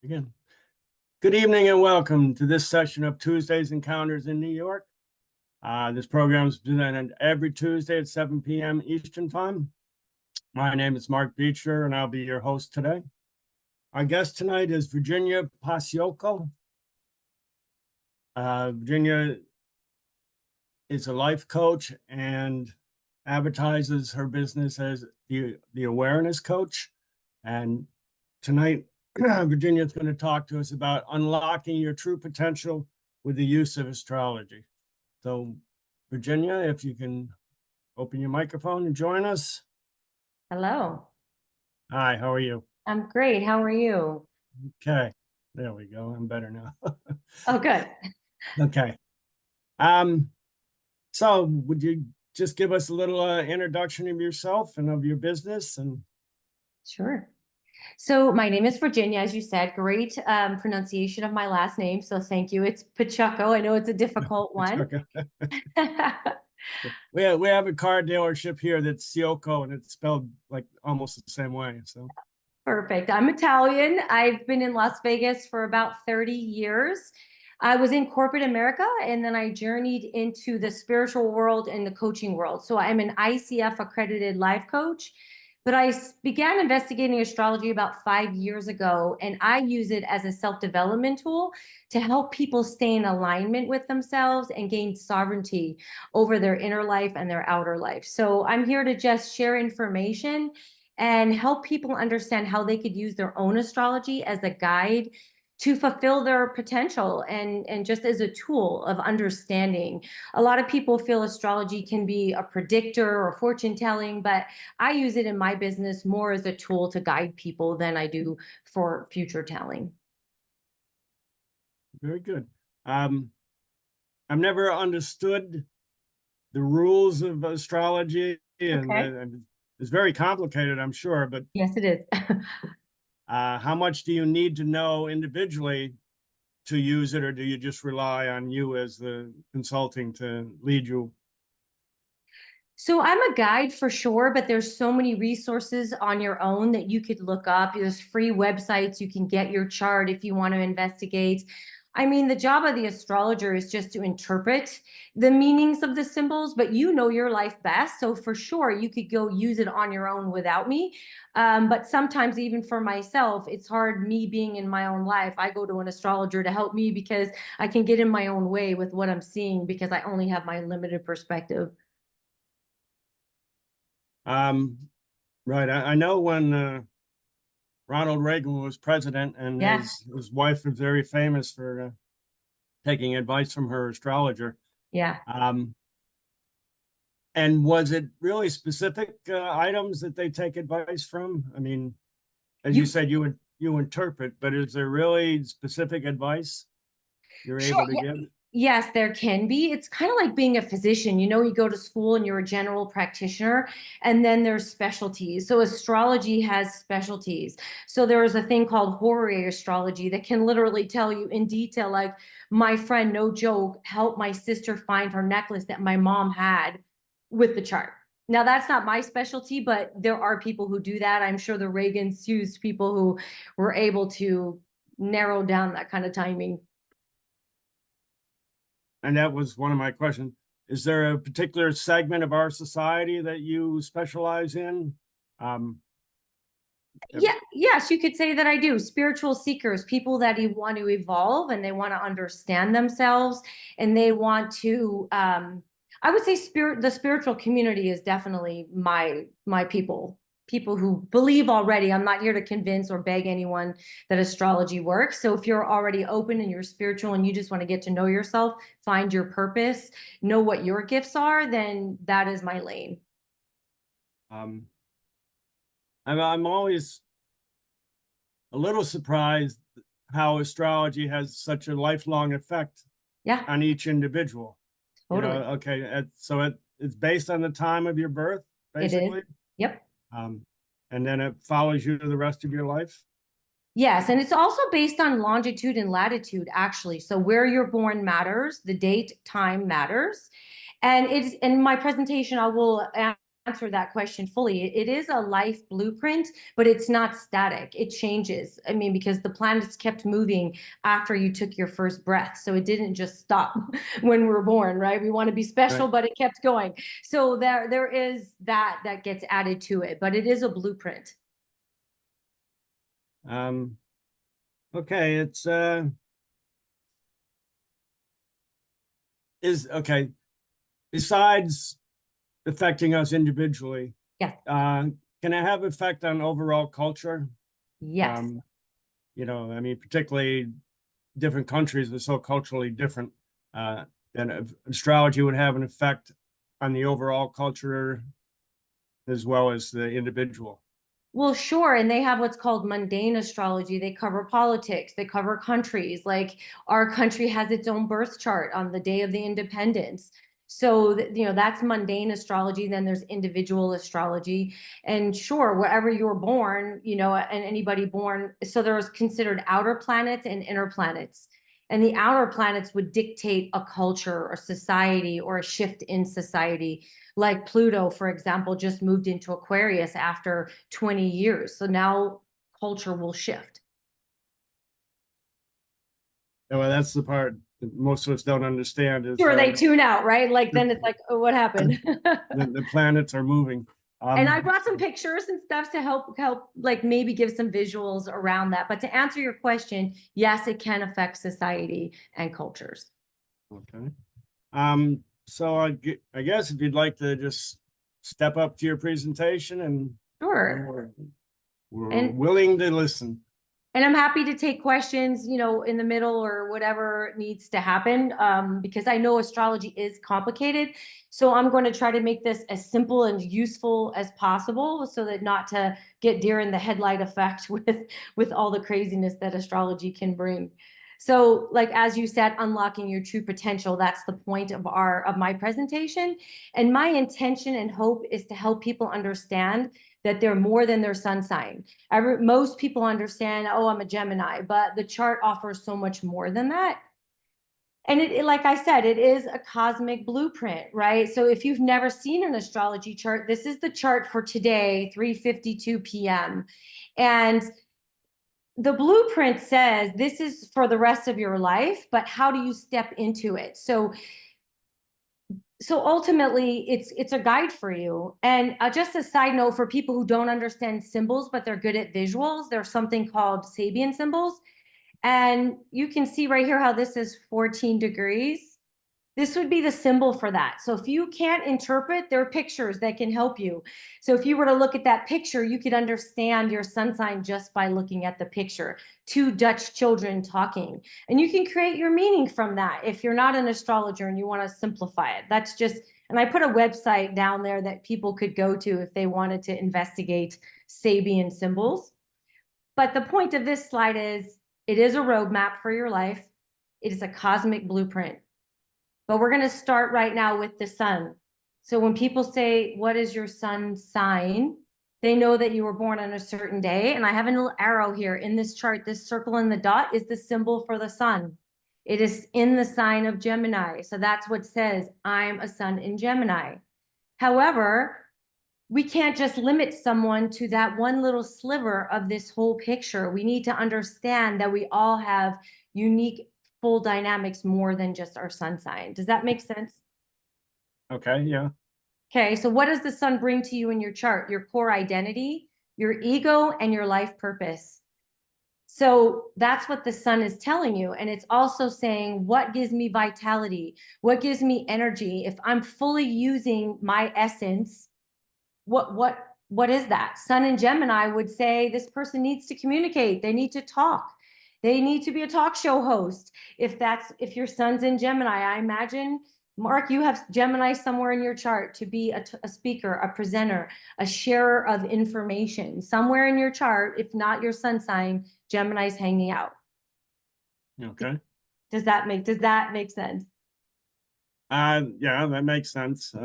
Again, good evening and welcome to this session of Tuesday's Encounters in New York. This program is presented every Tuesday at 7 p.m. Eastern Time. My name is Mark Beecher, and I'll be your host today. Our guest tonight is Virginia Paciocco. Virginia is a life coach and advertises her business as the awareness coach. And tonight, Virginia is going to talk to us about unlocking your true potential with the use of astrology. So, Virginia, if you can open your microphone and join us. Hello. Hi, how are you? I'm great. How are you? Okay, there we go. I'm better now. Oh, good. Okay. So would you just give us a little introduction of yourself and of your business? And Sure. So my name is Virginia, as you said. Great pronunciation of my last name. So thank you. It's Paciocco. I know it's a difficult one. okay. We have a car dealership here that's Paciocco, and it's spelled like almost the same way. So Perfect. I'm Italian. I've been in Las Vegas for about 30 years. I was in corporate America, and then I journeyed into the spiritual world and the coaching world. So I'm an ICF accredited life coach, but I began investigating astrology about 5 years ago, and I use it as a self-development tool to help people stay in alignment with themselves and gain sovereignty over their inner life and their outer life. So I'm here to just share information and help people understand how they could use their own astrology as a guide to fulfill their potential and just as a tool of understanding. A lot of people feel astrology can be a predictor or fortune telling, but I use it in my business more as a tool to guide people than I do for future telling. very good. I've never understood the rules of astrology, Okay. and it's very complicated, I'm sure. But Yes, it is. how much do you need to know individually to use it, or do you just rely on you as the consulting to lead you? So I'm a guide for sure, but there's so many resources on your own that you could look up. There's free websites. You can get your chart if you want to investigate. I mean, the job of the astrologer is just to interpret the meanings of the symbols, but you know your life best. So for sure, you could go use it on your own without me. But sometimes, even for myself, it's hard me being in my own life. I go to an astrologer to help me because I can get in my own way with what I'm seeing because I only have my limited perspective. Right. I know when Ronald Reagan was president, and Yeah. his wife was very famous for taking advice from her astrologer. Yeah. Um, and was it really specific items that they take advice from? I mean, as you You said, you interpret, but is there really specific advice you're sure. able to give? Yes, there can be. It's kind of like being a physician. You know, you go to school and you're a general practitioner, and then there's specialties. So astrology has specialties. So there is a thing called horary astrology that can literally tell you in detail, like my friend, no joke, helped my sister find her necklace that my mom had with the chart. Now, that's not my specialty, but there are people who do that. I'm sure the Reagans used people who were able to narrow down that kind of timing. And that was one of my questions. Is there a particular segment of our society that you specialize in? Um, Yeah, yes, you could say that I do. Spiritual seekers, people that want to evolve and they want to understand themselves and they want to I would say the spiritual community is definitely my people. People who believe already. I'm not here to convince or beg anyone that astrology works. So if you're already open and you're spiritual and you just want to get to know yourself, find your purpose, know what your gifts are, then that is my lane. um, I'm always a little surprised how astrology has such a lifelong effect Yeah, on each individual. You know, totally. okay, it's based on the time of your birth, It is. basically, Yep. um, and then it follows you the rest of your life. Yes, and it's also based on longitude and latitude, actually. So where you're born matters, the date, time matters. And it's in my presentation, I will answer that question fully. It is a life blueprint, but it's not static. It changes. I mean, because the planets kept moving after you took your first breath. So it didn't just stop when we're born, right? We want to be special, Right. but it kept going. So there is that gets added to it, but it is a blueprint. Okay, it's okay. Besides affecting us individually, Yes. can it have effect on overall culture? Yes. You know, I mean, particularly different countries are so culturally different, that astrology would have an effect on the overall culture as well as the individual. Well, sure. And they have what's called mundane astrology. They cover politics, they cover countries. Like our country has its own birth chart on the day of the independence. So, you know, that's mundane astrology. Then there's individual astrology. And sure, wherever you're born, you know, and anybody born, so there's considered outer planets and inner planets. And the outer planets would dictate a culture or society or a shift in society. Like Pluto, for example, just moved into Aquarius after 20 years. So now culture will shift. Well, that's the part that most of us don't understand is Sure, how they tune out, right? Like then it's like, oh, what happened? the planets are moving. And I brought some pictures and stuff to help like maybe give some visuals around that. But to answer your question, yes, it can affect society and cultures. Okay. So I guess if you'd like to just step up to your presentation and Sure. we're And willing to listen. And I'm happy to take questions, you know, in the middle or whatever needs to happen, because I know astrology is complicated. So I'm going to try to make this as simple and useful as possible, so that not to get deer in the headlight effect with all the craziness that astrology can bring. So, like as you said, unlocking your true potential, that's the point of my presentation. And my intention and hope is to help people understand that they're more than their sun sign. Most people understand, oh, I'm a Gemini, but the chart offers so much more than that. And like I said, it is a cosmic blueprint, right? So if you've never seen an astrology chart, this is the chart for today, 3:52 p.m. And the blueprint says this is for the rest of your life, but how do you step into it? So ultimately it's a guide for you. And just a side note for people who don't understand symbols but they're good at visuals, there's something called Sabian symbols, and you can see right here how this is 14 degrees. This would be the symbol for that. So if you can't interpret, there are pictures that can help you. So if you were to look at that picture, you could understand your sun sign just by looking at the picture. Two Dutch children talking. And you can create your meaning from that if you're not an astrologer and you want to simplify it. That's just, and I put a website down there that people could go to if they wanted to investigate Sabian symbols. But the point of this slide is it is a roadmap for your life. It is a cosmic blueprint. But we're going to start right now with the sun. So when people say, what is your sun sign? They know that you were born on a certain day. And I have a little arrow here in this chart. This circle and the dot is the symbol for the sun. It is in the sign of Gemini. So that's what says, I'm a sun in Gemini. However, we can't just limit someone to that one little sliver of this whole picture. We need to understand that we all have unique full dynamics more than just our sun sign. Does that make sense? Okay, yeah. Okay, so what does the sun bring to you in your chart? Your core identity, your ego, and your life purpose. So that's what the sun is telling you. And it's also saying, what gives me vitality? What gives me energy? If I'm fully using my essence, what is that? Sun in Gemini would say this person needs to communicate. They need to talk. They need to be a talk show host. If your sun's in Gemini, I imagine, Mark, you have Gemini somewhere in your chart to be a speaker, a presenter, a sharer of information. Somewhere in your chart, if not your sun sign, Gemini's hanging out. Okay. Does that make sense? Yeah, that makes sense.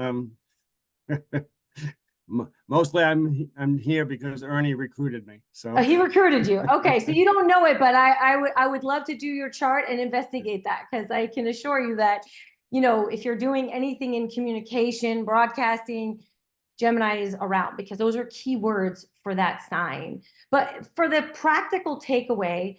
Mostly I'm here because Ernie recruited me. So Oh, he recruited you. Okay, so you don't know it, but I would love to do your chart and investigate that, because I can assure you that, you know, if you're doing anything in communication, broadcasting, Gemini is around, because those are key words for that sign. But for the practical takeaway,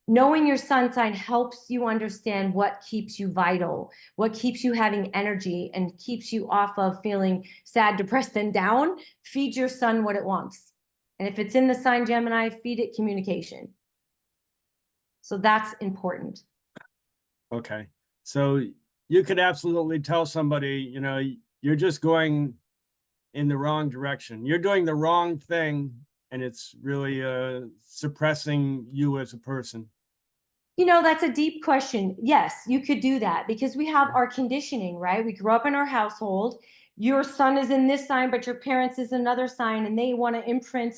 knowing your sun sign helps you understand what keeps you vital, what keeps you having energy, and keeps you off of feeling sad, depressed, and down. Feed your sun what it wants. And if it's in the sign Gemini, feed it communication. So that's important. Okay. So you could absolutely tell somebody, you know, you're just going in the wrong direction. You're doing the wrong thing, and it's really suppressing you as a person. You know, that's a deep question. Yes, you could do that because we have our conditioning, right? We grew up in our household. Your son is in this sign, but your parents is another sign, and they want to imprint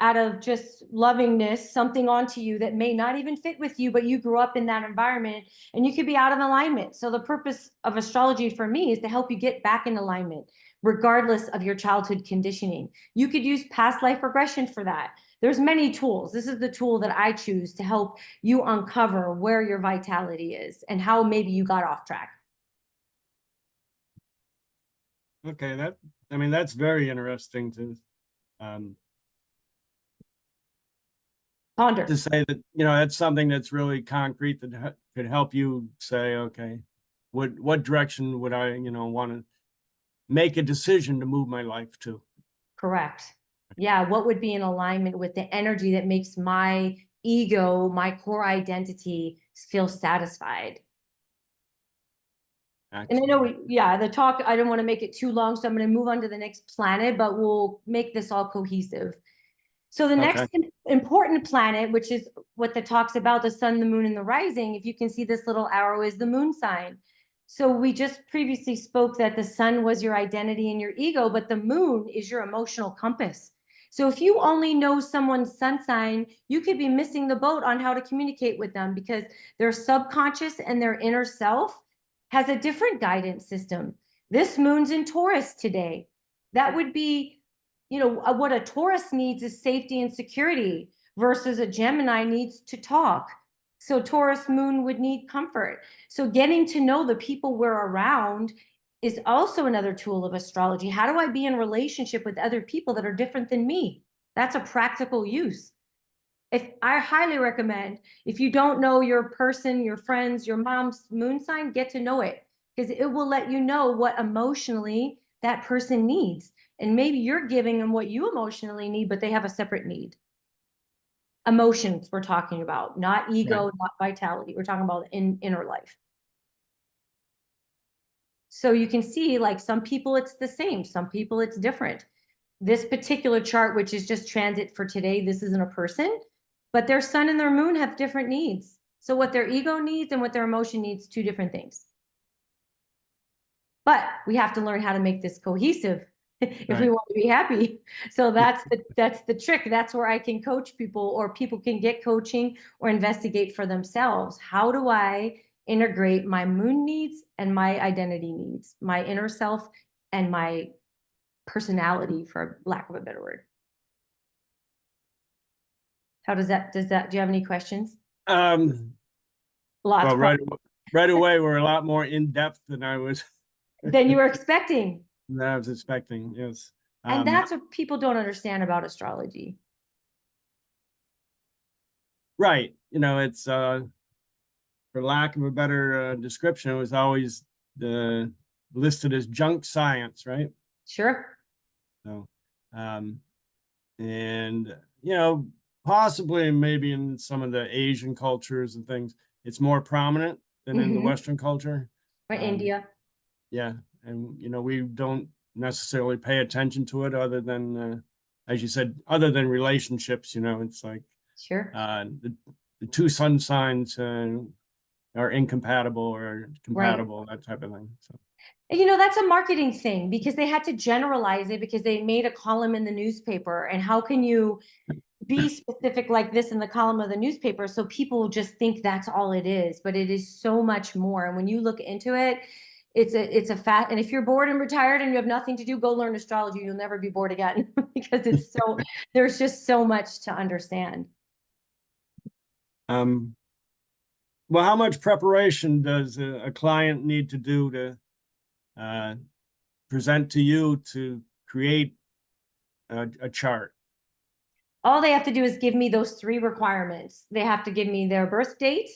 out of just lovingness something onto you that may not even fit with you, but you grew up in that environment and you could be out of alignment. So the purpose of astrology for me is to help you get back in alignment, regardless of your childhood conditioning. You could use past life regression for that. There's many tools. This is the tool that I choose to help you uncover where your vitality is and how maybe you got off track. Okay, I mean, that's very interesting um, Ponder. to say that, you know, that's something that's really concrete that could help you say, okay, what direction would I, you know, want to make a decision to move my life to? Correct. Yeah, what would be in alignment with the energy that makes my ego, my core identity feel satisfied? And I know, yeah, the talk, I don't want to make it too long, so I'm going to move on to the next planet, but we'll make this all cohesive. So the Okay. next important planet, which is what the talk's about, the sun, the moon, and the rising, if you can see this little arrow, is the moon sign. So we just previously spoke that the sun was your identity and your ego, but the moon is your emotional compass. So if you only know someone's sun sign, you could be missing the boat on how to communicate with them because their subconscious and their inner self has a different guidance system. This moon's in Taurus today. That would be, you know, what a Taurus needs is safety and security versus a Gemini needs to talk. So Taurus moon would need comfort. So getting to know the people we're around is also another tool of astrology. How do I be in relationship with other people that are different than me? That's a practical use. If I highly recommend, if you don't know your person, your friends, your mom's moon sign, get to know it because it will let you know what emotionally that person needs. And maybe you're giving them what you emotionally need, but they have a separate need. Emotions we're talking about, not ego, Right. not vitality. We're talking about inner life. So you can see like some people it's the same, some people it's different. This particular chart, which is just transit for today, this isn't a person, but their sun and their moon have different needs. So what their ego needs and what their emotion needs, two different things. But we have to learn how to make this cohesive if we Right. want to be happy. So that's the trick. That's where I can coach people or people can get coaching or investigate for themselves. How do I integrate my moon needs and my identity needs, my inner self and my personality, for lack of a better word? How does that, do you have any questions? Um, Lots well, probably right away, we're a lot more in depth than I was than you were expecting. than I was expecting. Yes. And that's what people don't understand about astrology. Right. You know, it's for lack of a better description, it was always listed as junk science, right? Sure. So, um, and you know, possibly maybe in some of the Asian cultures and things, it's more prominent than in the Western culture. Or India. Yeah, and you know, we don't necessarily pay attention to it other than, as you said, other than relationships. You know, it's like Sure. the two sun signs are incompatible or Right. compatible, that type of thing. So. You know, that's a marketing thing because they had to generalize it because they made a column in the newspaper. And how can you be specific like this in the column of the newspaper so people just think that's all it is? But it is so much more. And when you look into it, it's a fact. And if you're bored and retired and you have nothing to do, go learn astrology. You'll never be bored again because it's so, there's just so much to understand. Um, well, how much preparation does a client need to do to uh, present to you to create a chart? All they have to do is give me those 3 requirements. They have to give me their birth date,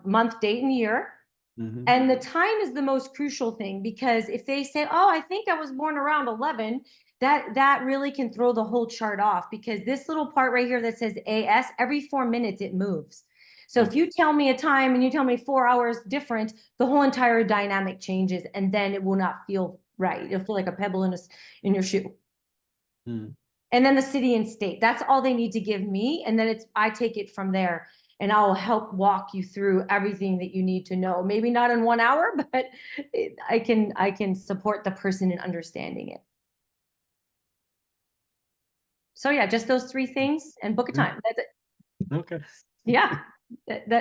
month, date, and year. Mhm. And the time is the most crucial thing, because if they say, oh, I think I was born around 11, that really can throw the whole chart off, because this little part right here that says AS, every 4 minutes it moves. So if you tell me a time and you tell me 4 hours different, the whole entire dynamic changes, and then it will not feel right. It'll feel like a pebble in your shoe. Mm. And then the city and state, that's all they need to give me. And then I take it from there, and I'll help walk you through everything that you need to know. Maybe not in 1 hour, but I can support the person in understanding it. So yeah, just those 3 things and book a time. That's it. Okay. Yeah.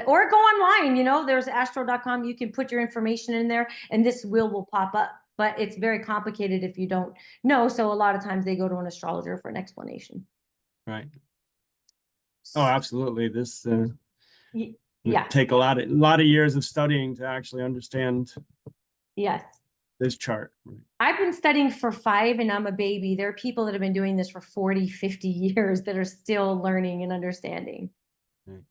Or go online, there's astro.com. You can put your information in there and this will pop up. But it's very complicated if you don't know. So a lot of times they go to an astrologer for an explanation. Right. Oh, absolutely. This Yeah. take a lot of years of studying to actually understand Yes. this chart. I've been studying for 5 and I'm a baby. There are people that have been doing this for 40, 50 years that are still learning and understanding. Right.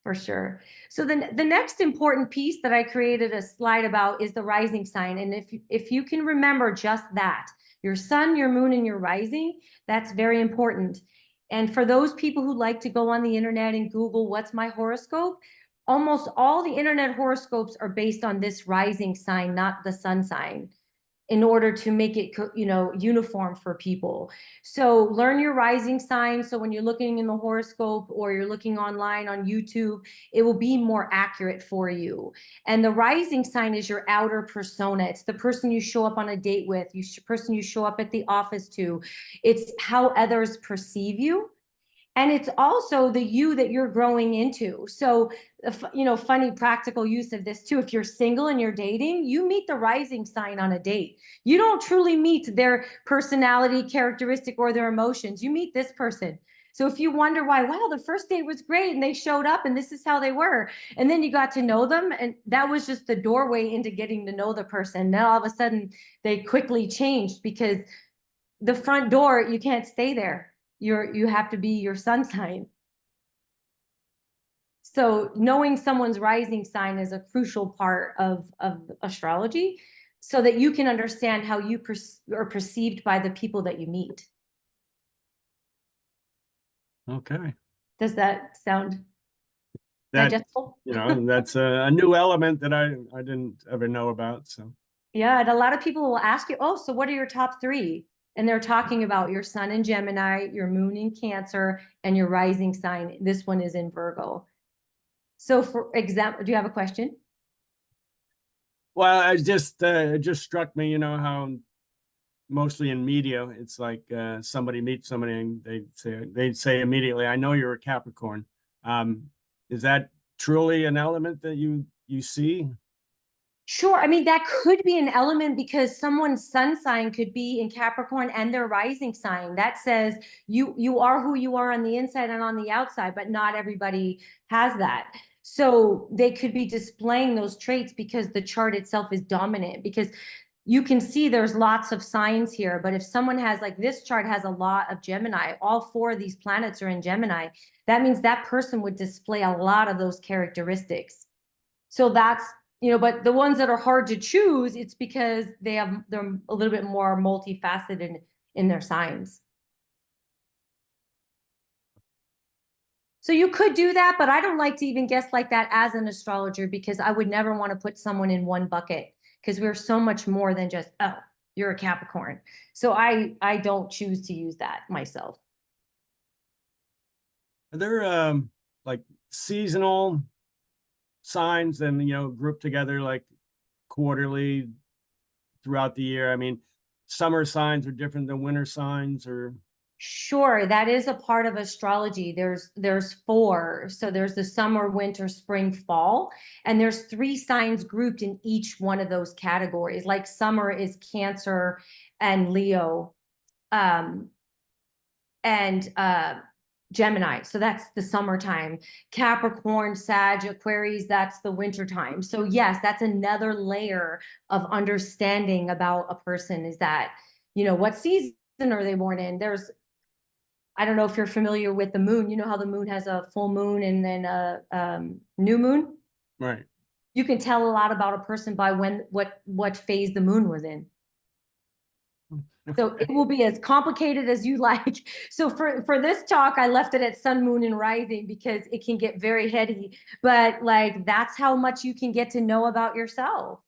For sure. So the next important piece that I created a slide about is the rising sign. And if you can remember just that, your sun, your moon, and your rising, that's very important. And for those people who like to go on the internet and Google what's my horoscope, almost all the internet horoscopes are based on this rising sign, not the sun sign, in order to make it, uniform for people. So learn your rising sign. So when you're looking in the horoscope or you're looking online on YouTube, it will be more accurate for you. And the rising sign is your outer persona. It's the person you show up on a date with, person you show up at the office to. It's how others perceive you. And it's also the you that you're growing into. So, funny practical use of this too. If you're single and you're dating, you meet the rising sign on a date. You don't truly meet their personality, characteristic, or their emotions. You meet this person. So if you wonder why, wow, the first date was great and they showed up and this is how they were, and then you got to know them, and that was just the doorway into getting to know the person. Now all of a sudden they quickly changed, because the front door, you can't stay there. You have to be your sun sign. So knowing someone's rising sign is a crucial part of astrology, so that you can understand how you are perceived by the people that you meet. Okay. Does that sound That, digestible? that's a new element that I didn't ever know about. So Yeah, and a lot of people will ask you, oh, so what are your top 3? And they're talking about your sun in Gemini, your moon in Cancer, and your rising sign. This one is in Virgo. So for example, do you have a question? well, it just struck me, how mostly in media, it's like somebody meets somebody and they'd say immediately, "I know you're a Capricorn." Is that truly an element that you see? Sure. I mean, that could be an element, because someone's sun sign could be in Capricorn and their rising sign. That says you are who you are on the inside and on the outside, but not everybody has that. So they could be displaying those traits because the chart itself is dominant, because you can see there's lots of signs here. But if someone has, like, this chart has a lot of Gemini, all 4 of these planets are in Gemini, that means that person would display a lot of those characteristics. So that's, but the ones that are hard to choose, it's because they're a little bit more multifaceted in their signs. So you could do that, but I don't like to even guess like that as an astrologer, because I would never want to put someone in one bucket, because we're so much more than just, oh, you're a Capricorn. So I don't choose to use that myself. Are there like seasonal signs and grouped together like quarterly throughout the year? I mean, summer signs are different than winter signs, or Sure, that is a part of astrology. There's 4. So there's the summer, winter, spring, fall, and there's 3 signs grouped in each one of those categories. Like summer is Cancer and Leo, and Gemini. So that's the summertime. Capricorn, Sag, Aquarius, that's the wintertime. So yes, that's another layer of understanding about a person, is that what season are they born in? I don't know if you're familiar with the moon. You know how the moon has a full moon and then a new moon? Right. You can tell a lot about a person by what phase the moon was in. So it will be as complicated as you like. So for this talk, I left it at sun, moon, and rising because it can get very heady. But like that's how much you can get to know about yourself.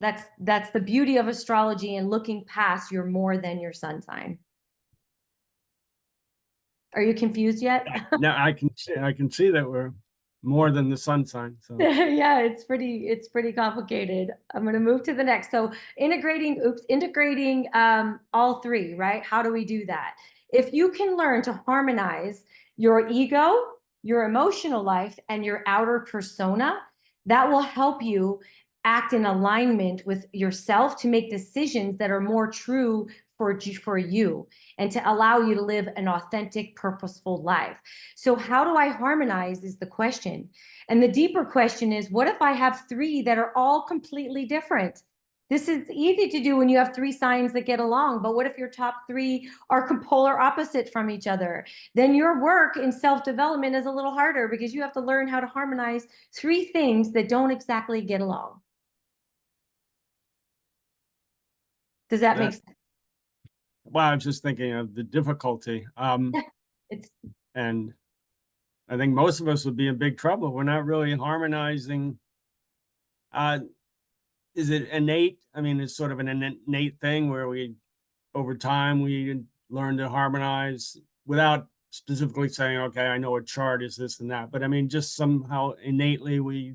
That's the beauty of astrology and looking past you're more than your sun sign. Are you confused yet? Now I can see that we're more than the sun sign. So Yeah, it's pretty complicated. I'm going to move to the next. So integrating all three, right? How do we do that? If you can learn to harmonize your ego, your emotional life, and your outer persona, that will help you act in alignment with yourself to make decisions that are more true for you and to allow you to live an authentic, purposeful life. So how do I harmonize is the question. And the deeper question is, what if I have three that are all completely different? This is easy to do when you have three signs that get along, but what if your top three are polar opposite from each other? Then your work in self-development is a little harder because you have to learn how to harmonize three things that don't exactly get along. Does that make that, sense? well, I was just thinking of the difficulty. Yeah, it's And I think most of us would be in big trouble. We're not really harmonizing. Uh, is it innate? I mean, it's sort of an innate thing where over time, we learn to harmonize without specifically saying, okay, I know a chart is this and that. But I mean, just somehow innately we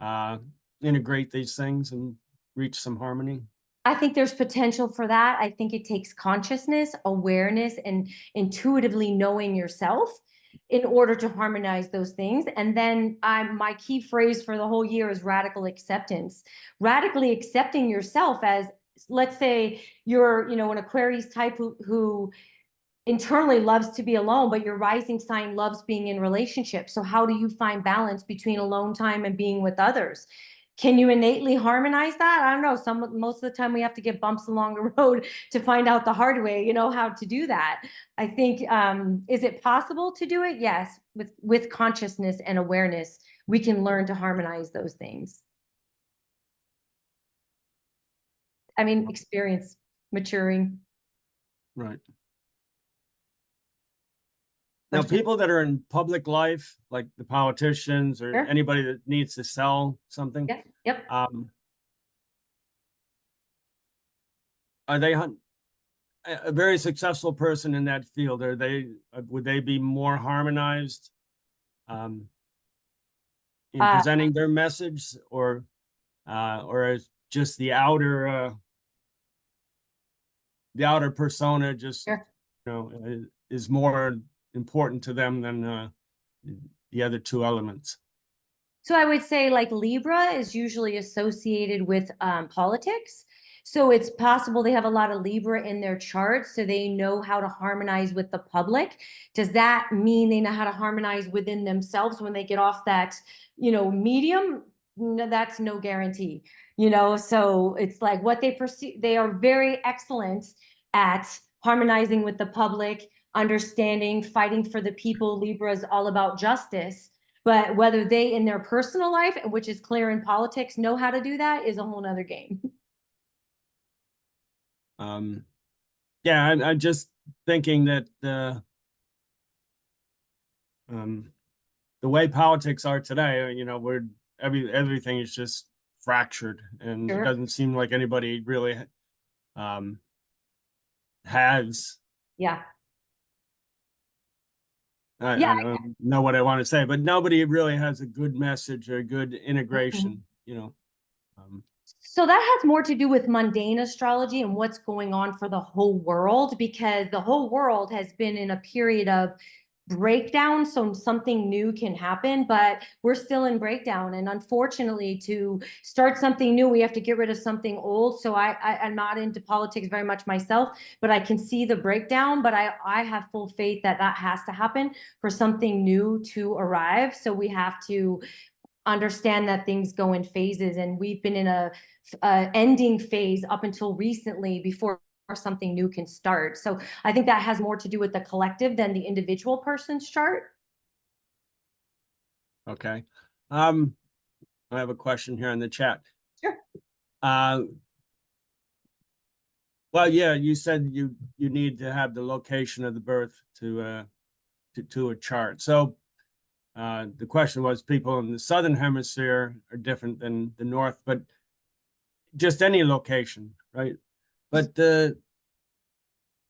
uh, integrate these things and reach some harmony. I think there's potential for that. I think it takes consciousness, awareness, and intuitively knowing yourself in order to harmonize those things. And then my key phrase for the whole year is radical acceptance. Radically accepting yourself as, let's say you're, an Aquarius type who internally loves to be alone, but your rising sign loves being in relationships. So how do you find balance between alone time and being with others? Can you innately harmonize that? I don't know. Most of the time we have to get bumps along the road to find out the hard way, how to do that. I think, is it possible to do it? Yes. With consciousness and awareness, we can learn to harmonize those things. I mean, experience, maturing. Right. Now, Question. people that are in public life, like the politicians or Sure. anybody that needs to sell something, Yep. Yep. are they a very successful person in that field? Would they be more harmonized um, in Uh, presenting their message, or is just the outer persona just sure. is more important to them than the other two elements? So I would say like Libra is usually associated with politics. So it's possible they have a lot of Libra in their chart, so they know how to harmonize with the public. Does that mean they know how to harmonize within themselves when they get off that, medium? No, that's no guarantee, So it's like what they perceive, they are very excellent at harmonizing with the public, understanding, fighting for the people. Libra is all about justice. But whether they in their personal life, which is clear in politics, know how to do that is a whole nother game. Um, yeah, I'm just thinking that um, the way politics are today, everything is just fractured, and it Sure. doesn't seem like anybody really um, has. Yeah. Yeah. I don't know what I want to say, but nobody really has a good message or a good integration. Um, So that has more to do with mundane astrology and what's going on for the whole world, because the whole world has been in a period of breakdown, so something new can happen, but we're still in breakdown. And unfortunately, to start something new, we have to get rid of something old. So I'm not into politics very much myself, but I can see the breakdown. But I have full faith that that has to happen for something new to arrive. So we have to understand that things go in phases, and we've been in a ending phase up until recently before something new can start. So I think that has more to do with the collective than the individual person's chart. Okay. I have a question here in the chat. Sure. Well, yeah, you said you need to have the location of the birth to a chart. So the question was, people in the southern hemisphere are different than the north, but just any location, right? But do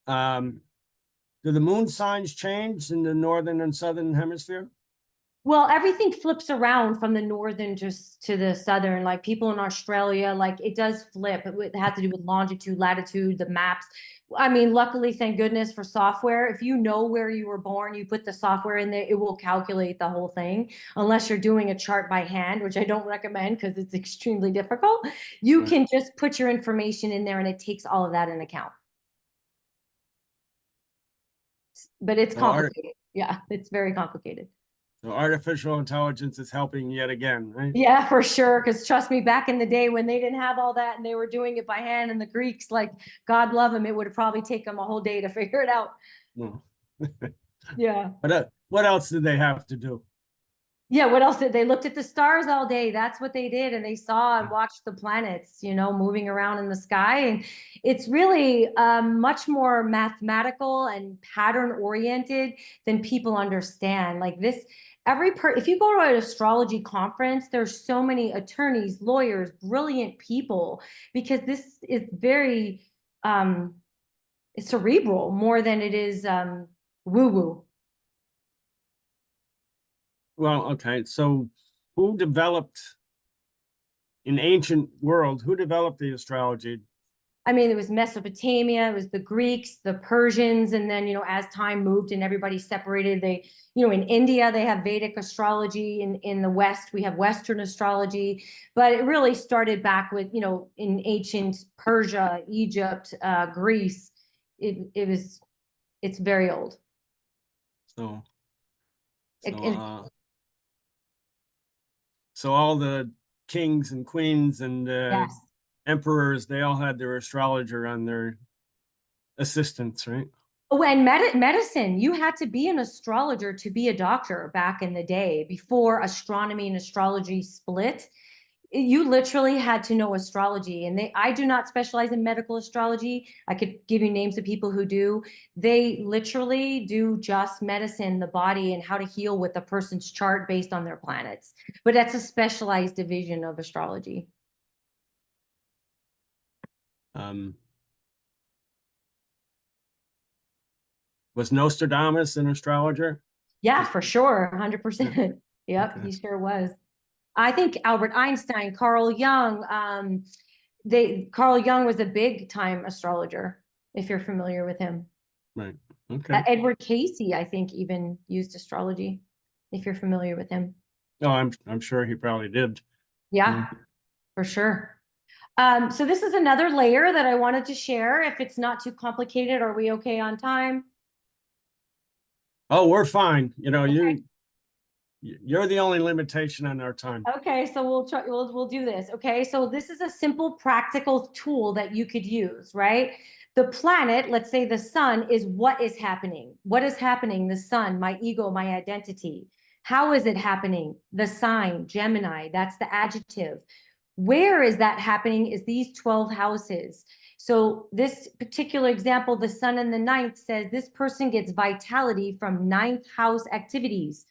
the moon signs change in the northern and southern hemisphere? Well, everything flips around from the northern to the southern. Like people in Australia, like it does flip. It has to do with longitude, latitude, the maps. I mean, luckily, thank goodness for software. If you know where you were born, you put the software in there, it will calculate the whole thing. Unless you're doing a chart by hand, which I don't recommend because it's extremely difficult. You Right. can just put your information in there and it takes all of that in account. But it's So, complicated. Yeah, it's very complicated. so artificial intelligence is helping yet again, right? Yeah, for sure. Because trust me, back in the day when they didn't have all that and they were doing it by hand, and the Greeks, like God love them, it would probably take them a whole day to figure it out. No. Yeah. But what else did they have to do? Yeah, what else did they looked at the stars all day? That's what they did, and they saw and watched the planets, moving around in the sky. And it's really much more mathematical and pattern oriented than people understand. Like this, if you go to an astrology conference, there's so many attorneys, lawyers, brilliant people, because this is very cerebral more than it is woo-woo. Well, okay. So who developed in ancient world, who developed the astrology? I mean, it was Mesopotamia, it was the Greeks, the Persians, and then, as time moved and everybody separated, in India, they have Vedic astrology. In the West, we have Western astrology. But it really started back with, in ancient Persia, Egypt, Greece. It's very old. So, It, so, it, uh, so all the kings and queens and yes. emperors, they all had their astrologer on their assistants, right? Oh, and medicine, you had to be an astrologer to be a doctor back in the day before astronomy and astrology split. You literally had to know astrology. And I do not specialize in medical astrology. I could give you names of people who do. They literally do just medicine, the body, and how to heal with a person's chart based on their planets. But that's a specialized division of astrology. Um, was Nostradamus an astrologer? Yeah, for sure. 100%. Yep, Okay. he sure was. I think Albert Einstein, Carl Jung, Carl Jung was a big time astrologer, if you're familiar with him. Right. Okay. Edward Casey, I think, even used astrology, if you're familiar with him. No, I'm sure he probably did. Yeah, for sure. So this is another layer that I wanted to share. If it's not too complicated, are we okay on time? Oh, we're fine. Okay. You're the only limitation on our time. Okay, so we'll do this. Okay, so this is a simple practical tool that you could use, right? The planet, let's say the sun, is what is happening. What is happening? The sun, my ego, my identity. How is it happening? The sign, Gemini, that's the adjective. Where is that happening is these 12 houses. So this particular example, the sun in the ninth, says this person gets vitality from ninth house activities,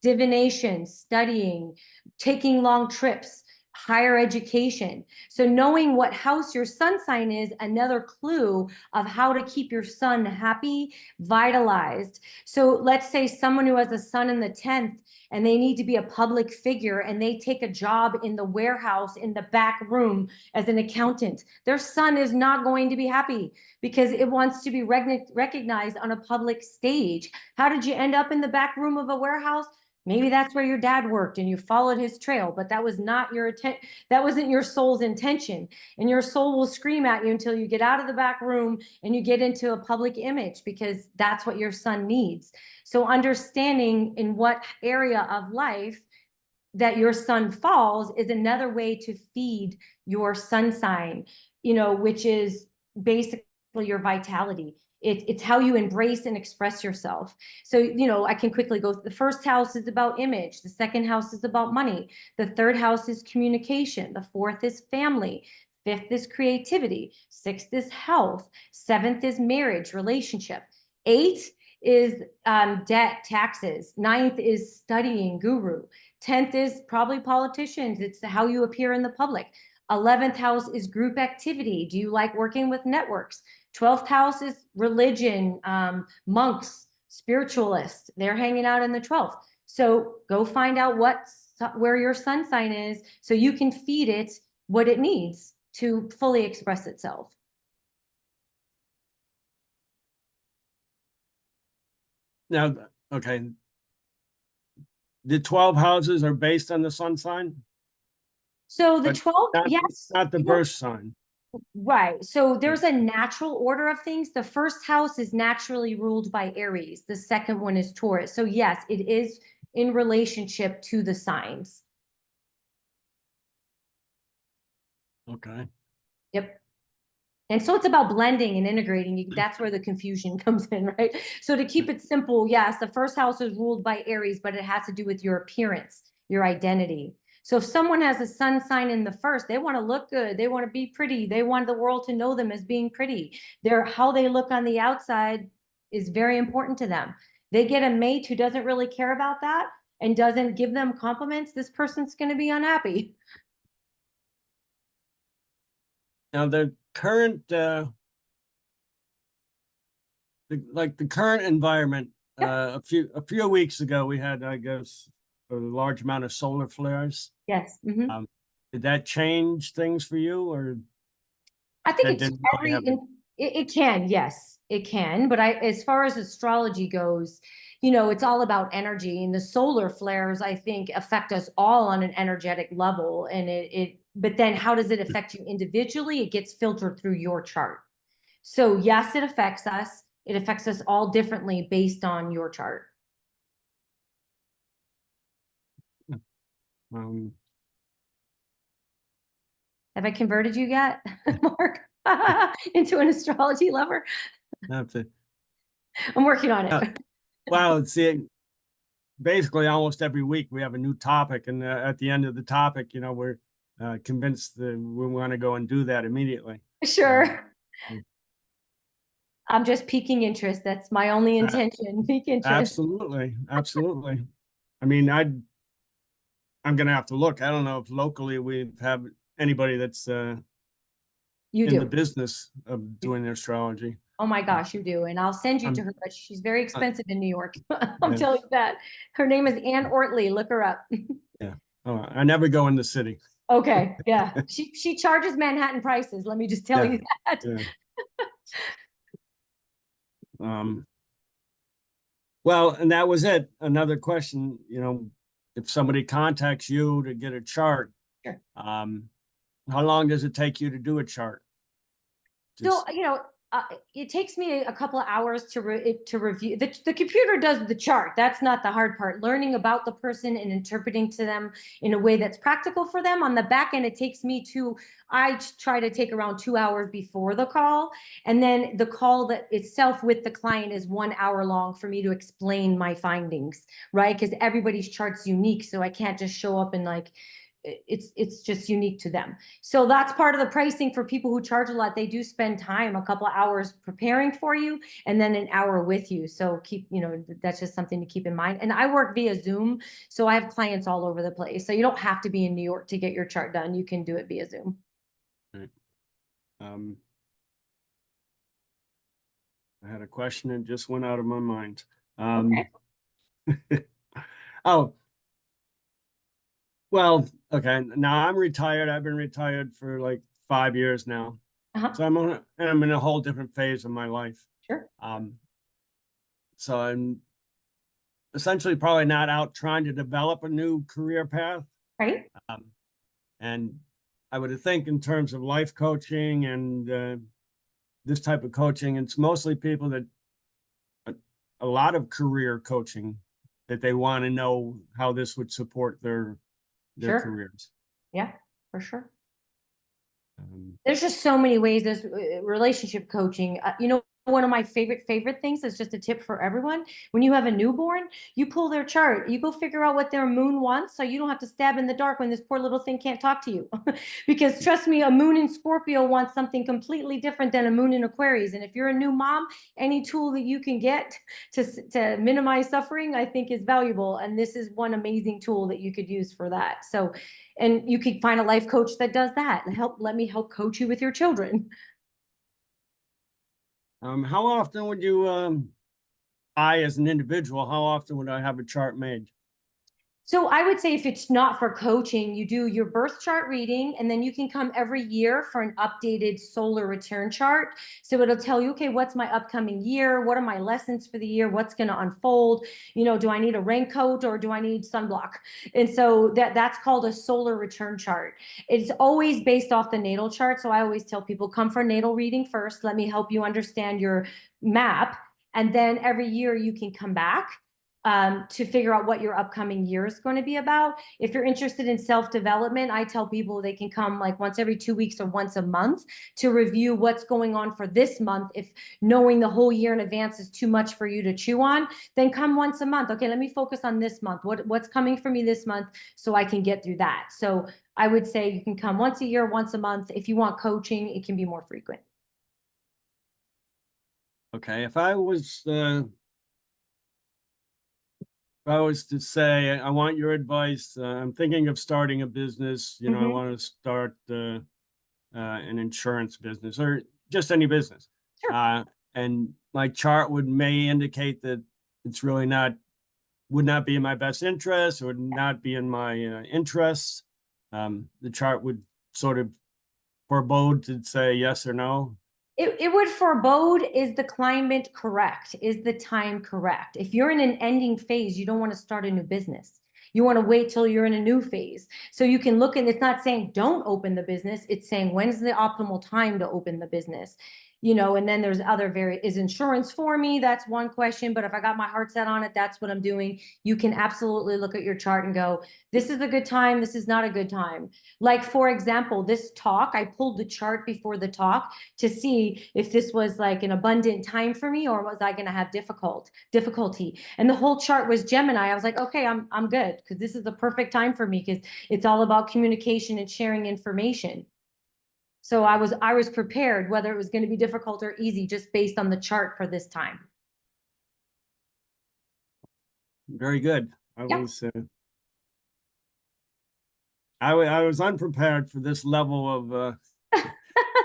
divination, studying, taking long trips, higher education. So knowing what house your sun sign is, another clue of how to keep your sun happy, vitalized. So let's say someone who has a sun in the 10th and they need to be a public figure and they take a job in the warehouse in the back room as an accountant. Their sun is not going to be happy because it wants to be recognized on a public stage. How did you end up in the back room of a warehouse? Maybe that's where your dad worked and you followed his trail, but that was not that wasn't your soul's intention. And your soul will scream at you until you get out of the back room and you get into a public image because that's what your sun needs. So understanding in what area of life that your sun falls is another way to feed your sun sign, which is basically your vitality. It's how you embrace and express yourself. So, I can quickly go. The first house is about image. The second house is about money. The third house is communication. The fourth is family. Fifth is creativity. Sixth is health. Seventh is marriage, relationship. Eight is debt, taxes. Ninth is studying, guru. 10th is probably politicians. It's how you appear in the public. 11th house is group activity. Do you like working with networks? 12th house is religion, monks, spiritualists. They're hanging out in the 12th. So go find out where your sun sign is so you can feed it what it needs to fully express itself. Now, okay. The 12 houses are based on the sun sign, So the but 12, not, yes, not the birth sign. right. So there's a natural order of things. The first house is naturally ruled by Aries. The second one is Taurus. So yes, it is in relationship to the signs. Okay. Yep. And so it's about blending and integrating. That's where the confusion comes in, right? So to keep it simple, yes, the first house is ruled by Aries, but it has to do with your appearance, your identity. So if someone has a sun sign in the first, they want to look good, they want to be pretty, they want the world to know them as being pretty. How they look on the outside is very important to them. They get a mate who doesn't really care about that and doesn't give them compliments, this person's going to be unhappy. Now the current the current environment, Yep. a few weeks ago we had, I guess, a large amount of solar flares. Yes. Mm-hmm. Did that change things for you, or I think that it's didn't really have it? it can, yes, it can. But as far as astrology goes, it's all about energy, and the solar flares, I think, affect us all on an energetic level. And but then how does it affect you individually? It gets filtered through your chart. So yes, it affects us. It affects us all differently based on your chart. Um, Have I converted you yet, Mark, into an astrology lover? I have to, I'm working on uh, it. well, see, basically almost every week we have a new topic, and at the end of the topic, we're convinced that we want to go and do that immediately. Um, Sure. I'm just piquing interest. That's my only uh, intention. Pique interest. absolutely, absolutely. I mean, I'm gonna have to look. I don't know if locally we have anybody that's You in the do. business of doing astrology. Oh my Uh, gosh, you do. And I'll send you to I'm, her, but she's very uh, expensive in New York. I'm yeah, telling you that. Her name is Ann Ortley. Look her up. yeah. Oh, I never go in the city. Okay. Yeah. She charges Manhattan prices. Let me just tell Yeah, you that. yeah. Um, well, and that was it. Another question, if somebody contacts you to get a chart, Sure. how long does it take you to do a chart? So, Just it takes me a couple of hours to review. The computer does the chart. That's not the hard part. Learning about the person and interpreting to them in a way that's practical for them. On the back end, it takes me I try to take around 2 hours before the call. And then the call that itself with the client is 1 hour long for me to explain my findings, right? Because everybody's chart's unique. So I can't just show up and it's just unique to them. So that's part of the pricing for people who charge a lot. They do spend time, a couple of hours preparing for you, and then an hour with you. So that's just something to keep in mind. And I work via Zoom, so I have clients all over the place. So you don't have to be in New York to get your chart done. You can do it via Zoom. right. um, I had a question that just went out of my mind. Okay. Oh, well, okay. Now I'm retired. I've been retired for like 5 years now. Uh-huh. So I'm in a whole different phase of my life. Sure. Um, so I'm essentially probably not out trying to develop a new career path. Right. Um, and I would think in terms of life coaching and this type of coaching, it's mostly people that a lot of career coaching that they want to know how this would support their their Sure. careers. Yeah, for sure. Um, There's just so many ways. There's relationship coaching. One of my favorite things is just a tip for everyone. When you have a newborn, you pull their chart. You go figure out what their moon wants, so you don't have to stab in the dark when this poor little thing can't talk to you. Because trust me, a moon in Scorpio wants something completely different than a moon in Aquarius. And if you're a new mom, any tool that you can get to minimize suffering, I think is valuable. And this is one amazing tool that you could use for that. So, and you could find a life coach that does that. Let me help coach you with your children. how often would you, I, as an individual, how often would I have a chart made? So I would say if it's not for coaching, you do your birth chart reading, and then you can come every year for an updated solar return chart. So it'll tell you, okay, what's my upcoming year? What are my lessons for the year? What's going to unfold? Do I need a raincoat or do I need sunblock? And so that's called a solar return chart. It's always based off the natal chart. So I always tell people, come for natal reading first. Let me help you understand your map. And then every year you can come back to figure out what your upcoming year is going to be about. If you're interested in self-development, I tell people they can come like once every 2 weeks or once a month to review what's going on for this month. If knowing the whole year in advance is too much for you to chew on, then come once a month. Okay, let me focus on this month. What's coming for me this month so I can get through that. So I would say you can come once a year, once a month. If you want coaching, it can be more frequent. Okay, if I was to say, I want your advice, I'm thinking of starting a business, I Mm-hmm. want to start an insurance business or just any business. Sure. And my chart may indicate that it's really would not be in my best interest, or would not be in my interests. The chart would sort of forebode to say yes or no. It would forebode, is the climate correct? Is the time correct? If you're in an ending phase, you don't want to start a new business. You want to wait till you're in a new phase. So you can look, and it's not saying don't open the business. It's saying when's the optimal time to open the business. And then there's is insurance for me? That's one question. But if I got my heart set on it, that's what I'm doing. You can absolutely look at your chart and go, this is a good time. This is not a good time. Like, for example, this talk, I pulled the chart before the talk to see if this was like an abundant time for me, or was I going to have difficulty. And the whole chart was Gemini. I was like, okay, I'm good, because this is the perfect time for me, because it's all about communication and sharing information. So I was prepared, whether it was going to be difficult or easy, just based on the chart for this time. Very good. Yep. I was unprepared for this level of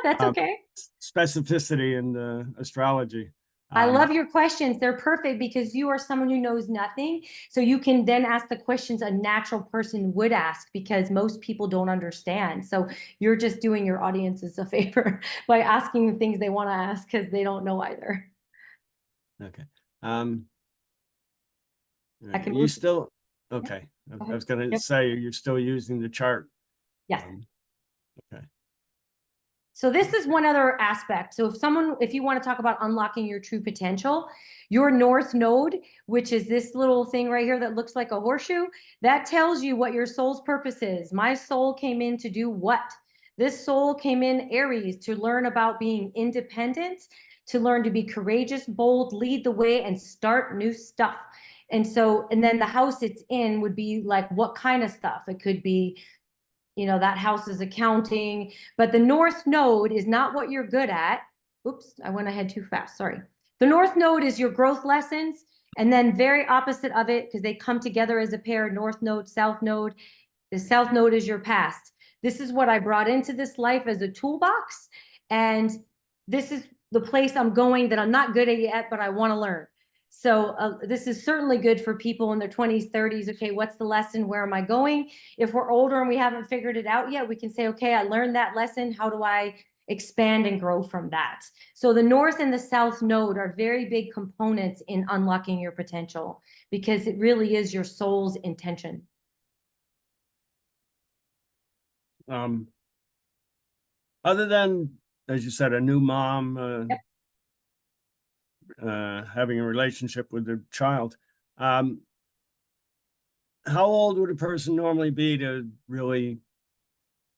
That's um, okay. specificity in astrology. I love Um, your questions. They're perfect because you are someone who knows nothing. So you can then ask the questions a natural person would ask, because most people don't understand. So you're just doing your audiences a favor by asking the things they want to ask, because they don't know either. okay. Um, I can you move. still okay? Go I ahead. was going to Yep. say you're still using the chart. Yes. Um, okay. So this is one other aspect. So if you want to talk about unlocking your true potential, your North Node, which is this little thing right here that looks like a horseshoe, that tells you what your soul's purpose is. My soul came in to do what? This soul came in, Aries, to learn about being independent, to learn to be courageous, bold, lead the way, and start new stuff. And then the house it's in would be like, what kind of stuff? It could be, that house is accounting, but the North Node is not what you're good at. Oops, I went ahead too fast. Sorry. The North Node is your growth lessons. And then very opposite of it, because they come together as a pair, North Node, South Node. The South Node is your past. This is what I brought into this life as a toolbox. And this is the place I'm going that I'm not good at yet, but I want to learn. So this is certainly good for people in their 20s, 30s. Okay, what's the lesson? Where am I going? If we're older and we haven't figured it out yet, we can say, okay, I learned that lesson. How do I expand and grow from that? So the North and the South Node are very big components in unlocking your potential, because it really is your soul's intention. Um, other than, as you said, a new mom, Yep. having a relationship with their child, um, how old would a person normally be to really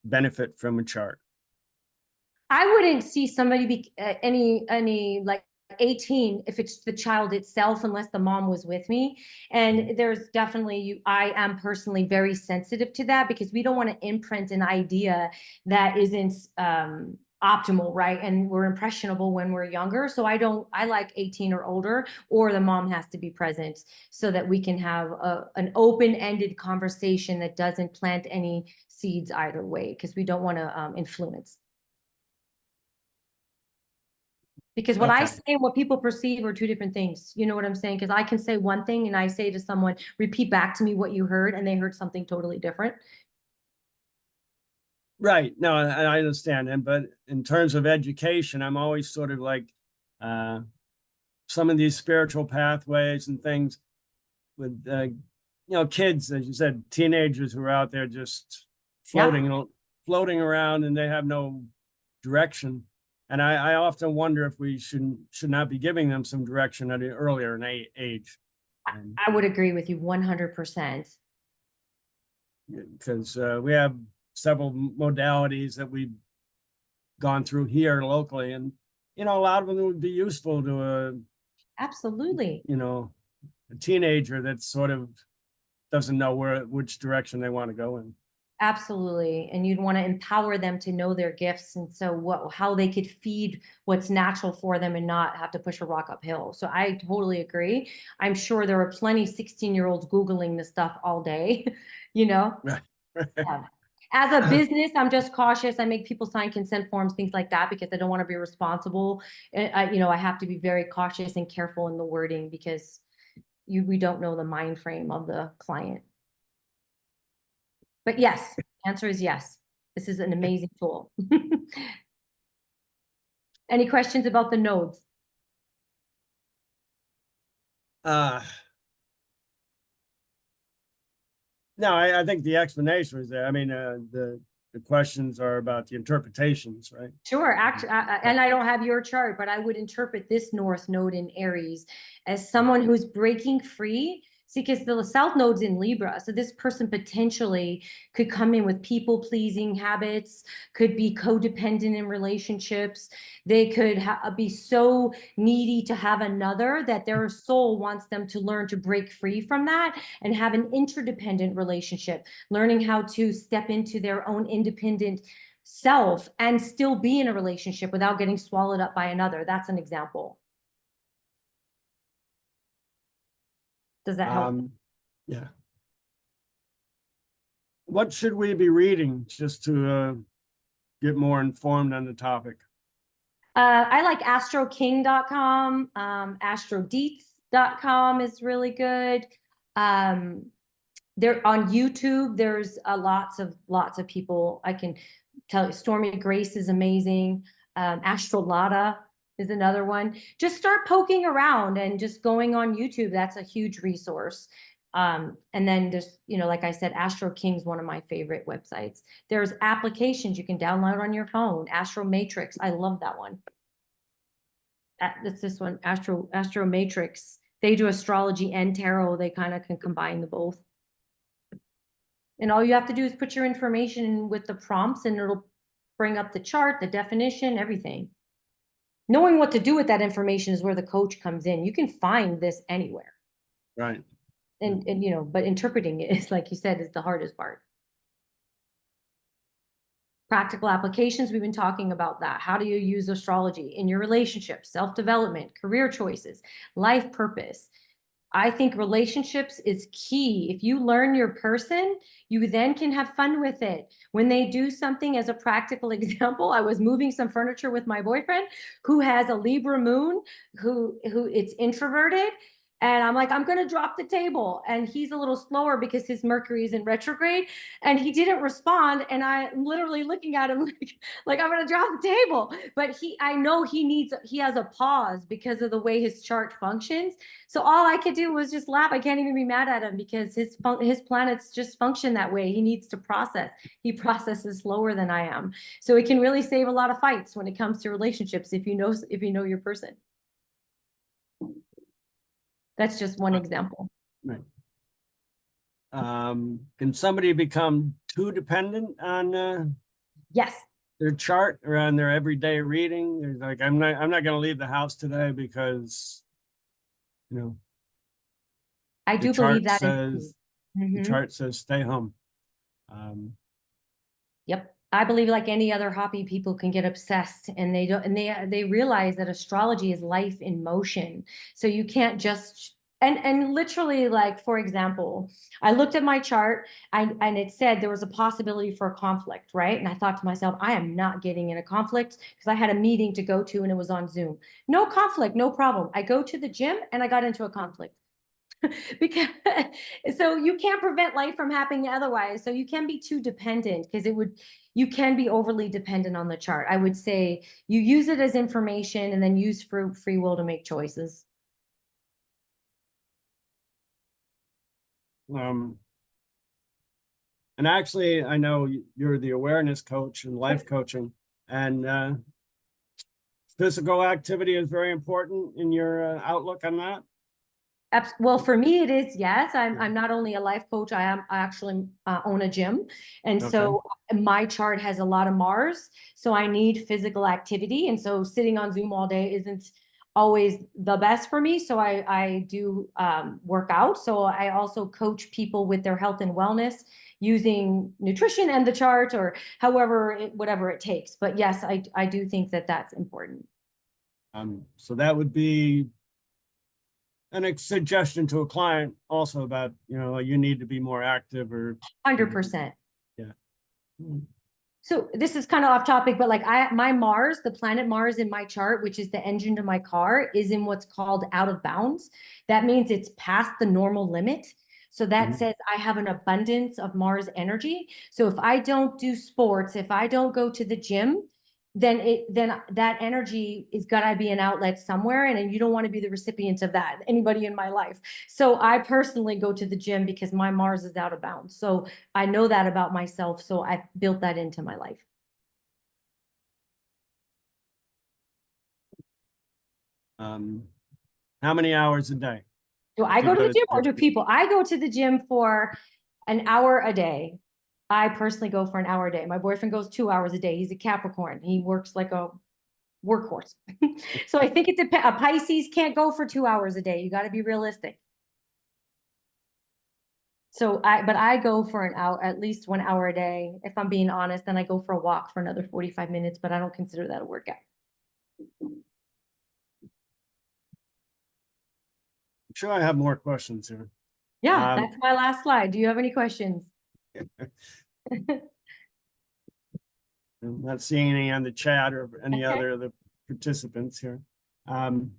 benefit from a chart? I wouldn't see somebody be any like 18 if it's the child itself, unless the mom was with me. And there's definitely I am personally very sensitive to that, because we don't want to imprint an idea that isn't optimal, right? And we're impressionable when we're younger. So I like 18 or older, or the mom has to be present so that we can have an open-ended conversation that doesn't plant any seeds either way, because we don't want to influence. Because what I Okay. say and what people perceive are two different things. You know what I'm saying? Because I can say one thing and I say to someone, repeat back to me what you heard, and they heard something totally different. Right. No, I understand. But in terms of education, I'm always sort of like uh, some of these spiritual pathways and things with, kids, as you said, teenagers who are out there just Yeah, floating around and they have no direction. And I often wonder if we should not be giving them some direction at an earlier age. And I would agree with you 100%. because we have several modalities that we've gone through here locally, and a lot of them would be useful to Absolutely. a teenager that sort of doesn't know which direction they want to go in. Absolutely. And you'd want to empower them to know their gifts. And so how they could feed what's natural for them and not have to push a rock uphill. So I totally agree. I'm sure there are plenty 16-year-olds Googling this stuff all day, you know? Right. Yeah. As a business, I'm just cautious. I make people sign consent forms, things like that, because I don't want to be responsible. I have to be very cautious and careful in the wording, because we don't know the mind frame of the client. But yes, answer is yes. This is an amazing tool. Any questions about the nodes? uh no, I think the explanation was there. I mean, the questions are about the interpretations, right? Sure, actually, and I don't have your chart, but I would interpret this North node in Aries as someone who's breaking free. See, because the South node's in Libra, so this person potentially could come in with people-pleasing habits, could be codependent in relationships. They could be so needy to have another that their soul wants them to learn to break free from that and have an interdependent relationship, learning how to step into their own independent self and still be in a relationship without getting swallowed up by another. That's an example. Does that help? Yeah. What should we be reading just to get more informed on the topic? I like astroking.com. Astrodeets.com is really good. There on YouTube, there's lots of people. I can tell you, Stormy Grace is amazing. Astrolata is another one. Just start poking around and just going on YouTube. That's a huge resource. And then just, like I said, Astro King's one of my favorite websites. There's applications you can download on your phone. Astro Matrix, I love that one. That's this one, Astro Matrix. They do astrology and tarot. They kind of can combine the both. And all you have to do is put your information in with the prompts, and it'll bring up the chart, the definition, everything. Knowing what to do with that information is where the coach comes in. You can find this anywhere. Right. And but interpreting it is, like you said, is the hardest part. Practical applications, we've been talking about that. How do you use astrology in your relationships, self-development, career choices, life purpose? I think relationships is key. If you learn your person, you then can have fun with it. When they do something, as a practical example, I was moving some furniture with my boyfriend who has a Libra moon, who it's introverted. And I'm like, I'm going to drop the table. And he's a little slower because his Mercury is in retrograde. And he didn't respond. And I'm literally looking at him like I'm going to drop the table. But I know he has a pause because of the way his chart functions. So all I could do was just laugh. I can't even be mad at him because his planets just function that way. He needs to process. He processes slower than I am. So it can really save a lot of fights when it comes to relationships if you know your person. That's just one example. Right. Can somebody become too dependent on Yes, their chart or on their everyday reading? There's like, I'm not going to leave the house today because, you know, I the do believe chart that is true. says, the Mhm. chart says stay home. Um, Yep. I believe like any other hobby, people can get obsessed and they don't, and they realize that astrology is life in motion. So you can't just, and literally like, for example, I looked at my chart and it said there was a possibility for a conflict, right? And I thought to myself, I am not getting in a conflict because I had a meeting to go to and it was on Zoom. No conflict, no problem. I go to the gym and I got into a conflict. Because so you can't prevent life from happening otherwise. So you can be too dependent because you can be overly dependent on the chart. I would say you use it as information and then use free will to make choices. um, and actually, I know you're the awareness coach and life coaching, and physical activity is very important in your outlook on that. Well, for me, it is, yes. I'm not only a life coach, I actually own a gym. And Okay. so my chart has a lot of Mars. So I need physical activity. And so sitting on Zoom all day isn't always the best for me. So I do work out. So I also coach people with their health and wellness using nutrition and the chart or whatever it takes. But yes, I do think that that's important. So that would be a suggestion to a client also about, you need to be more active or, you know, 100%. yeah. So this is kind of off topic, but like my Mars, the planet Mars in my chart, which is the engine to my car, is in what's called out of bounds. That means it's past the normal limit. So that Mhm. says I have an abundance of Mars energy. So if I don't do sports, if I don't go to the gym, then that energy is gotta be an outlet somewhere, and you don't want to be the recipient of that, anybody in my life. So I personally go to the gym because my Mars is out of bounds. So I know that about myself, so I've built that into my life. Um, how many hours a day Do I do you go to go the to gym the or do people? I go to the gym for an hour a day. I personally go for an hour a day. My boyfriend goes 2 hours a day. He's a Capricorn. He works like a workhorse. So I think it's a Pisces can't go for 2 hours a day. You got to be realistic. But I go for an hour, at least 1 hour a day. If I'm being honest, then I go for a walk for another 45 minutes, but I don't consider that a workout. I'm sure I have more questions here. Yeah, Um, that's my last slide. Do you have any questions? I'm not seeing any on the chat or any other of the participants here. Um,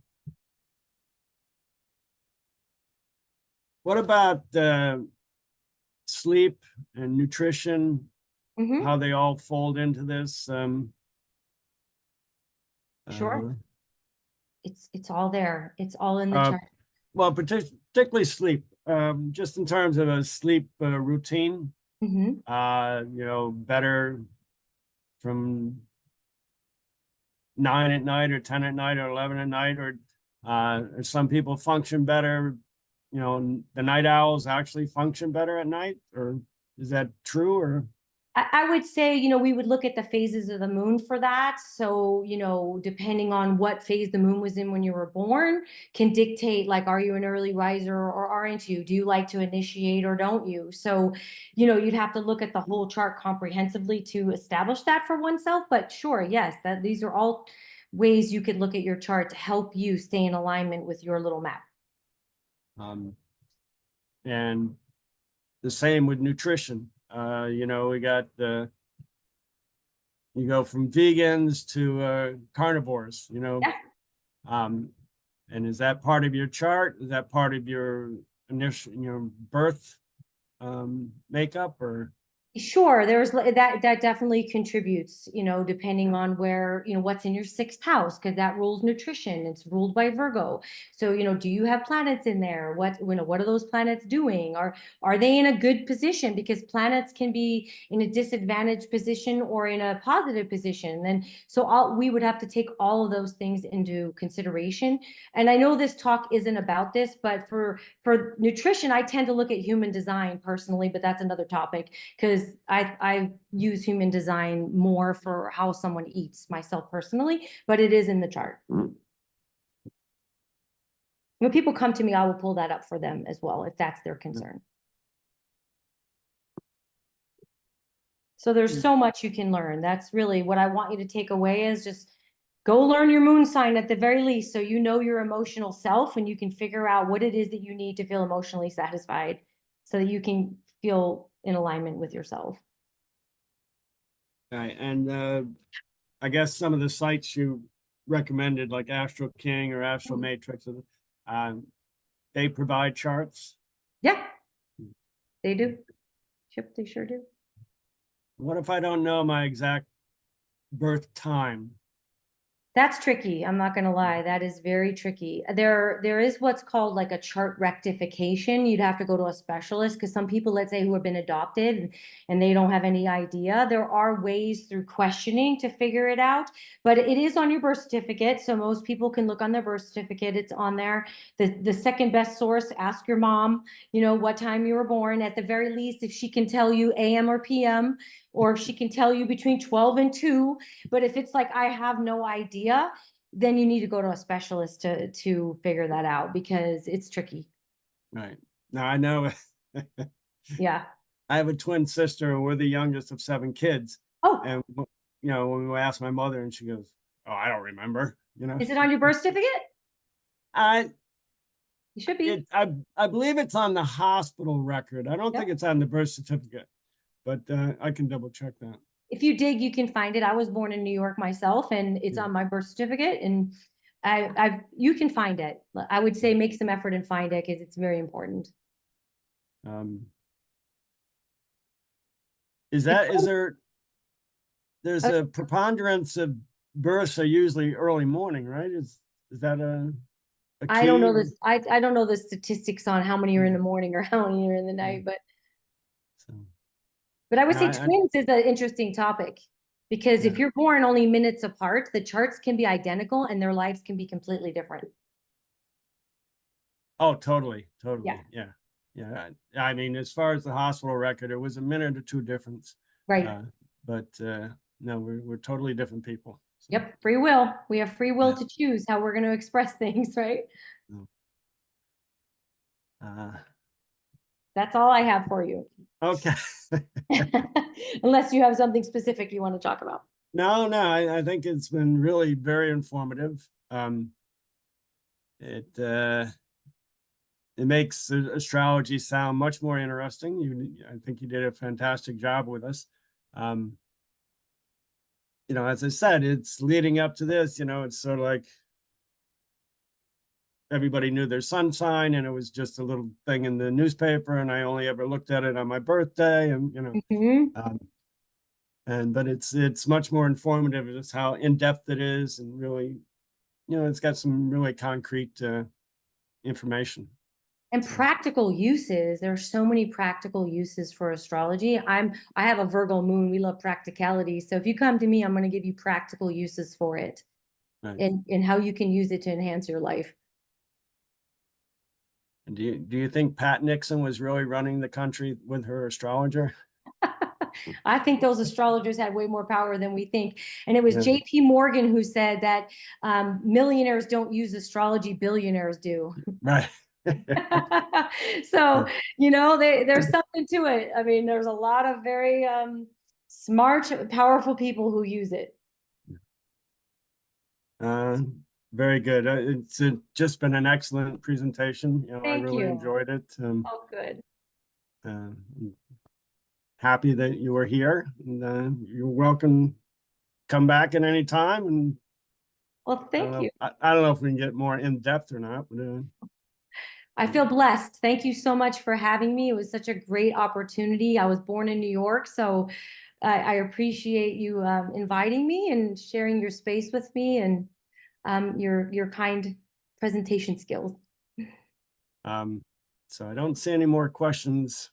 what about sleep and nutrition, Mm-hmm. how they all fold into this? Sure. Uh, It's all there. It's all in the uh, chart. well, particularly sleep, just in terms of a sleep routine, Mm-hmm. better from 9 at night or 10 at night or 11 at night, or some people function better, the night owls actually function better at night, or is that true? Or I would say, we would look at the phases of the moon for that. So, depending on what phase the moon was in when you were born, can dictate like, are you an early riser or aren't you? Do you like to initiate or don't you? So, you'd have to look at the whole chart comprehensively to establish that for oneself. But sure, yes, that these are all ways you could look at your chart to help you stay in alignment with your little map. um, and the same with nutrition. We got you go from vegans to carnivores, Yeah. um, and is that part of your chart? Is that part of your initial, birth makeup, or? Sure, that definitely contributes, depending on where, what's in your sixth house, because that rules nutrition. It's ruled by Virgo. So, do you have planets in there? What are those planets doing? Are they in a good position? Because planets can be in a disadvantaged position or in a positive position. And so we would have to take all of those things into consideration. And I know this talk isn't about this, but for nutrition, I tend to look at human design personally, but that's another topic because I use human design more for how someone eats myself personally, but it is in the chart. When people come to me, I will pull that up for them as well if that's their concern. So there's so much you can learn. That's really what I want you to take away is just go learn your moon sign at the very least so you know your emotional self and you can figure out what it is that you need to feel emotionally satisfied so that you can feel in alignment with yourself. Right. And I guess some of the sites you recommended, like Astro King or Astro Matrix, um, they provide charts. Yeah, they do. Yep, they sure do. What if I don't know my exact birth time? That's tricky. I'm not going to lie. That is very tricky. There is what's called like a chart rectification. You'd have to go to a specialist because some people, let's say, who have been adopted and they don't have any idea. There are ways through questioning to figure it out, but it is on your birth certificate. So most people can look on their birth certificate. It's on there. The second best source, ask your mom, what time you were born. At the very least, if she can tell you AM or PM, or if she can tell you between 12 and 2. But if it's like, I have no idea, then you need to go to a specialist to figure that out because it's tricky. Right. Now I know Yeah. I have a twin sister and we're the youngest of 7 kids. Oh, And when we asked my mother and she goes, "Oh, I don't remember," is it on your birth certificate? I You should be. I believe it's on the hospital record. I don't think Yep. it's on the birth certificate, but I can double check that. If you dig, you can find it. I was born in New York myself, and it's Yeah. on my birth certificate. And you can find it. I would say make some effort and find it because it's very important. Um, It's is there's a preponderance of births are usually early morning, right? Is that a I don't key? know Or, this. I don't know the statistics on how many are in the morning or how many are in the yeah. night, So but I would say I twins is an interesting topic because if yeah. you're born only minutes apart, the charts can be identical and their lives can be completely different. Oh, totally, Yeah, totally. Yeah. Yeah. I mean, as far as the hospital record, it was a minute or two difference. right. Uh, but no, we're totally different people. So, Yep, free will. We have free will yeah. to choose how we're going to express things, right? No. Uh, That's all I have for you. okay. Unless you have something specific you want to talk about. No, I think it's been really very informative. It it makes astrology sound much more interesting. I think you did a fantastic job with us. Um, as I said, it's leading up to this. It's sort of like everybody knew their sun sign, and it was just a little thing in the newspaper, and I only ever looked at it on my birthday, and Mhm. um, but it's much more informative. It's how in depth it is, and really, it's got some really concrete information. And So, practical uses. There are so many practical uses for astrology. I have a Virgo moon. We love practicality. So if you come to me, I'm going to give you practical uses for it right. and how you can use it to enhance your life. And do you think Pat Nixon was really running the country with her astrologer? I think those astrologers had way more power than we think. And it was Yeah. JP Morgan who said that millionaires don't use astrology, billionaires do. Right. So, there's something to it. I mean, there's a lot of very smart, powerful people who use it. Uh, Very good. It's just been an excellent presentation. I Thank really you. enjoyed it. Oh, good. I'm happy that you were here, and you're welcome. Come back at any time, and Well, I don't thank know. you. I don't know if we can get more in depth or not, but I feel blessed. Thank you so much for having me. It was such a great opportunity. I was born in New York, so I appreciate you inviting me and sharing your space with me and your kind presentation skills. Um, so I don't see any more questions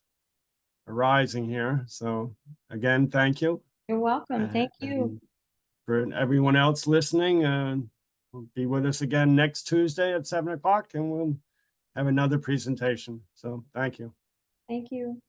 arising here. So again, thank you. You're welcome. Thank you. And for everyone else listening, be with us again next Tuesday at 7 o'clock and we'll have another presentation. So thank you. Thank you.